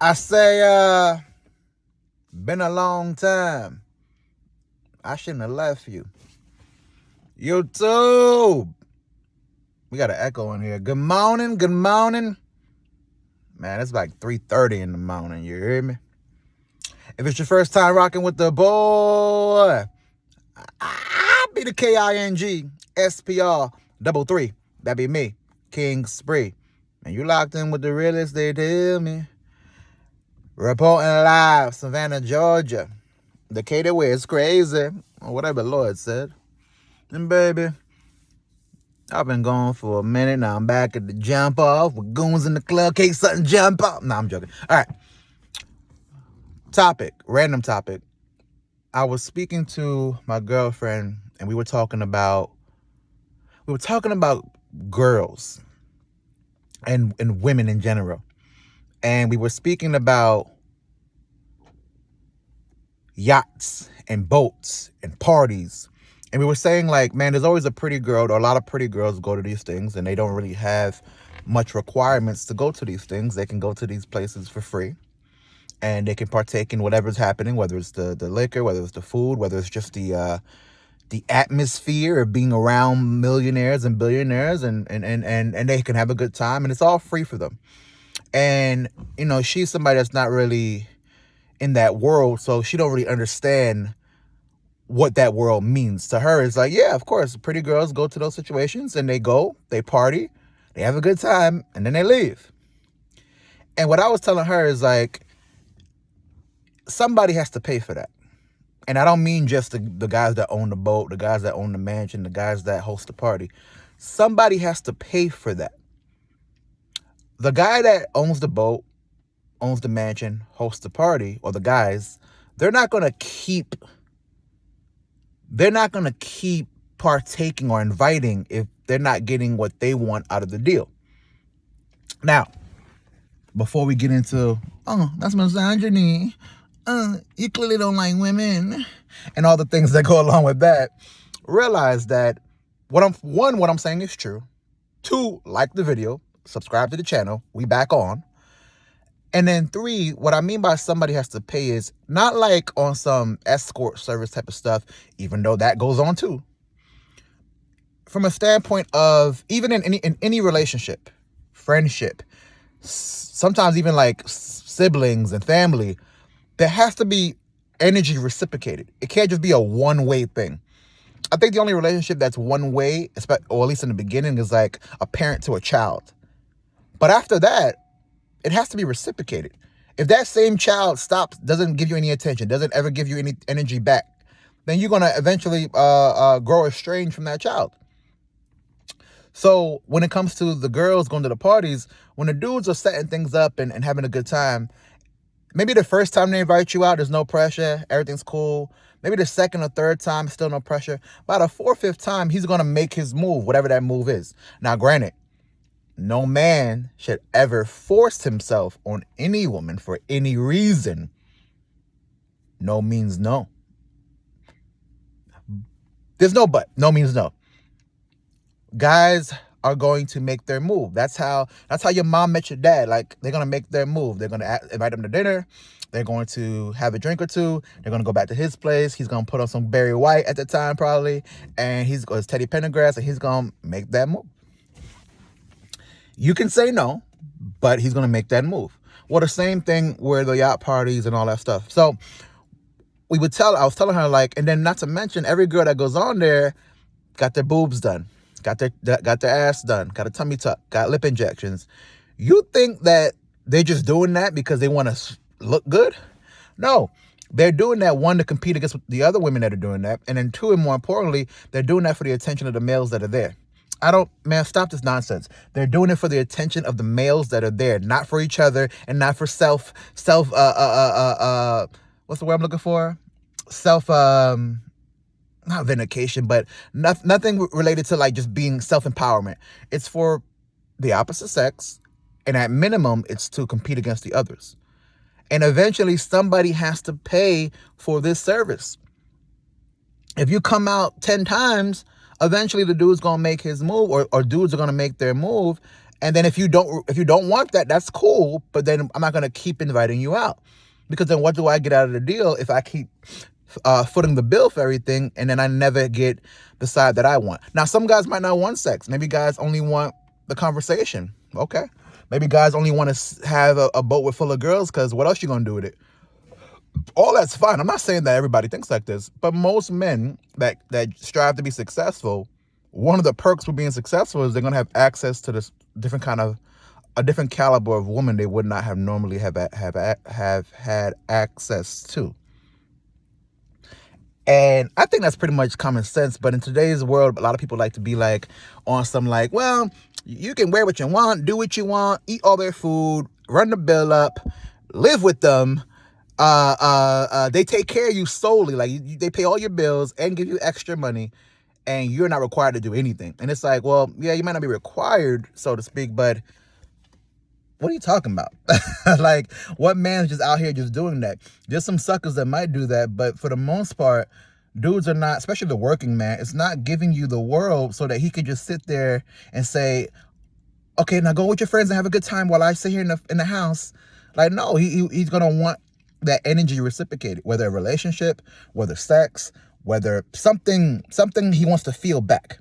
I say, been a long time. I shouldn't have left you. YouTube. We got an echo in here. Good morning, good morning. Man, it's like 3:30 in the morning, you hear me? If it's your first time rocking with the boy, I be the KING SPR 33. That be me, King Spree. And you locked in with the realest, they tell me. Reporting live, Savannah, Georgia. The Decatur way is crazy, or whatever Lord said. And baby, I've been gone for a minute. Now I'm back at the jump off with goons in the club. Case something jump off. Nah, I'm joking. All right. Random topic. I was speaking to my girlfriend, and we were talking about girls and women in general. And we were speaking about yachts and boats and parties. And we were saying, like, man, there's always a pretty girl, or a lot of pretty girls go to these things, and they don't really have much requirements to go to these things. They can go to these places for free, and they can partake in whatever's happening, whether it's the liquor, whether it's the food, whether it's just the atmosphere of being around millionaires and billionaires, and they can have a good time, and it's all free for them. And, you know, she's somebody that's not really in that world, so she don't really understand what that world means. To her, it's like, yeah, of course, pretty girls go to those situations, and they party, they have a good time, and then they leave. And what I was telling her is, like, somebody has to pay for that. And I don't mean just the guys that own the boat, the guys that own the mansion, the guys that host the party. Somebody has to pay for that. The guy that owns the boat, owns the mansion, hosts the party, or the guys, they're not going to keep partaking or inviting if they're not getting what they want out of the deal. Now, before we get into, oh, that's misogyny, you clearly don't like women, and all the things that go along with that, realize that what I'm saying is true. 2, like the video, subscribe to the channel, we back on. And then 3, what I mean by somebody has to pay is not like on some escort service type of stuff, even though that goes on too. From a standpoint of, even in any relationship, friendship, sometimes even like siblings and family, there has to be energy reciprocated. It can't just be a one-way thing. I think the only relationship that's one way, or at least in the beginning, is like a parent to a child. But after that, it has to be reciprocated. If that same child doesn't give you any attention, doesn't ever give you any energy back, then you're going to eventually grow estranged from that child. So when it comes to the girls going to the parties, when the dudes are setting things up and having a good time, maybe the first time they invite you out, there's no pressure, everything's cool. Maybe the second or third time, still no pressure. By the 4th, 5th time, he's going to make his move, whatever that move is. Now, granted, no man should ever force himself on any woman for any reason. No means no. There's no but. No means no. Guys are going to make their move. That's how your mom met your dad. Like, they're going to make their move. They're going to invite him to dinner. They're going to have a drink or two. They're going to go back to his place. He's going to put on some Barry White at the time, probably. And it's Teddy Pendergrass, and he's going to make that move. You can say no, but he's going to make that move. Well, the same thing where the yacht parties and all that stuff. So I was telling her, like, and then not to mention, every girl that goes on there got their boobs done, got their ass done, got a tummy tuck, got lip injections. You think that they're just doing that because they want to look good? No, they're doing that, 1, to compete against the other women that are doing that, and then 2, and more importantly, they're doing that for the attention of the males that are there. Stop this nonsense. They're doing it for the attention of the males that are there, not for each other, and not for what's the word I'm looking for? Not vindication, but nothing related to like just being self-empowerment. It's for the opposite sex, and at minimum, it's to compete against the others. And eventually, somebody has to pay for this service. If you come out 10 times, eventually the dude's going to make his move, or dudes are going to make their move, And then if you don't want that, that's cool. But then I'm not gonna keep inviting you out, because then what do I get out of the deal if I keep footing the bill for everything and then I never get the side that I want? Now, some guys might not want sex. Maybe guys only want the conversation. Okay. Maybe guys only want to have a boat with full of girls, because what else you gonna do with it? All that's fine. I'm not saying that everybody thinks like this, but most men that strive to be successful, one of the perks for being successful is they're gonna have access to this different kind of a different caliber of woman they would not have normally have had access to. And I think that's pretty much common sense. But in today's world, a lot of people like to be like on some like, well, you can wear what you want, do what you want, eat all their food, run the bill up, live with them. They take care of you solely. Like they pay all your bills and give you extra money, and you're not required to do anything. And it's like, well, yeah, you might not be required, so to speak, but what are you talking about? Like, what man's just out here just doing that? There's some suckers that might do that, but for the most part, dudes are not, especially the working man, it's not giving you the world so that he could just sit there and say, okay, now go with your friends and have a good time while I sit here in the house. Like, no, he's going to want that energy reciprocated, whether a relationship, whether sex, whether something he wants to feel back.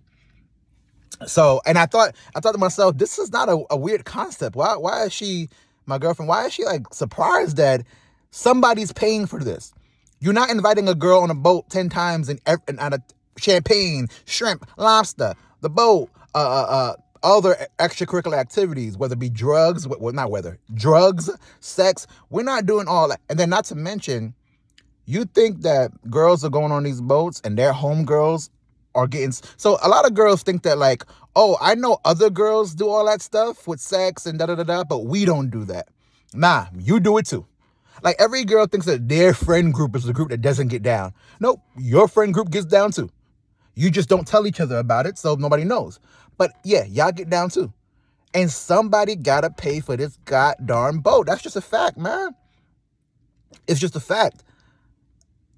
So, and I thought to myself, this is not a weird concept. Why is she, my girlfriend, why is she like surprised that somebody's paying for this? You're not inviting a girl on a boat 10 times and out of champagne, shrimp, lobster, the boat, other extracurricular activities, whether it be drugs, drugs, sex. We're not doing all that. And then not to mention, you think that girls are going on these boats and their homegirls are getting, so a lot of girls think that like, oh, I know other girls do all that stuff with sex and da-da-da-da, but we don't do that. Nah, you do it too. Like every girl thinks that their friend group is the group that doesn't get down. Nope, your friend group gets down too. You just don't tell each other about it, so nobody knows. But yeah, y'all get down too. And somebody gotta pay for this goddamn boat. That's just a fact, man. It's just a fact.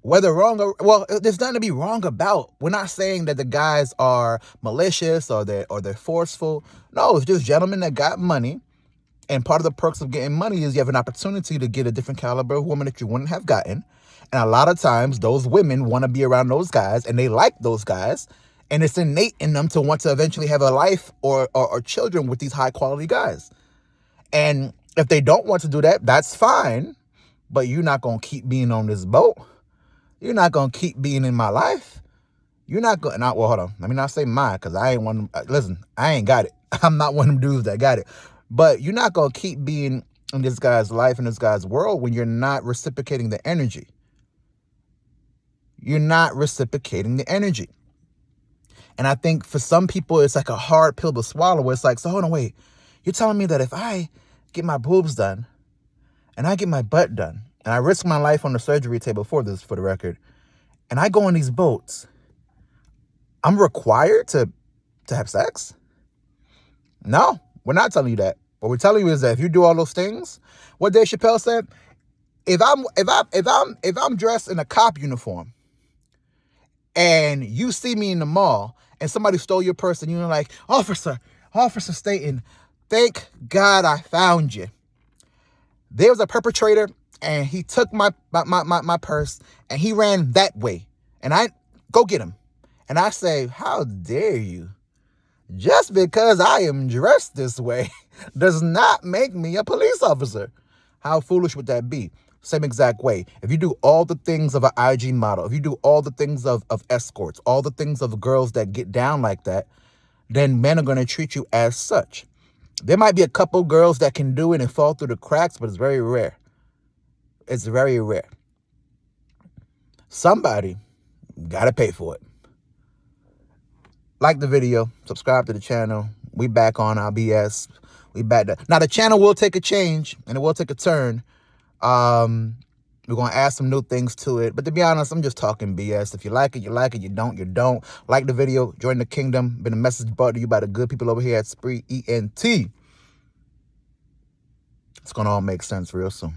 Whether wrong or, well, there's nothing to be wrong about. We're not saying that the guys are malicious or they're forceful. No, it's just gentlemen that got money. And part of the perks of getting money is you have an opportunity to get a different caliber of woman that you wouldn't have gotten. And a lot of times those women want to be around those guys and they like those guys. And it's innate in them to want to eventually have a life or children with these high quality guys. And if they don't want to do that, that's fine. But you're not going to keep being on this boat. You're not going to keep being in my life. You're not going to, well, hold on. Let me not say mine, because I ain't one of them. Listen, I ain't got it. I'm not one of them dudes that got it. But you're not going to keep being in this guy's life, in this guy's world, when you're not reciprocating the energy. You're not reciprocating the energy. And I think for some people, it's like a hard pill to swallow, where it's like, so hold on, wait. You're telling me that if I get my boobs done and I get my butt done, and I risk my life on the surgery table for this, for the record, and I go on these boats, I'm required to have sex? No, we're not telling you that. What we're telling you is that if you do all those things, what Dave Chappelle said, if I'm dressed in a cop uniform and you see me in the mall and somebody stole your purse and you're like, Officer Staten, thank God I found you. There was a perpetrator and he took my purse and he ran that way. And I go get him. And I say, how dare you? Just because I am dressed this way does not make me a police officer. How foolish would that be? Same exact way. If you do all the things of an IG model, if you do all the things of escorts, all the things of girls that get down like that, then men are going to treat you as such. There might be a couple girls that can do it and fall through the cracks, but it's very rare. It's very rare. Somebody got to pay for it. Like the video, subscribe to the channel. We back on our BS. We back there. Now the channel will take a change and it will take a turn. We're going to add some new things to it. But to be honest, I'm just talking BS. If you like it, you like it. You don't, you don't. Like the video. Join the kingdom. Been a message brought to you by the good people over here at Spree ENT. It's going to all make sense real soon.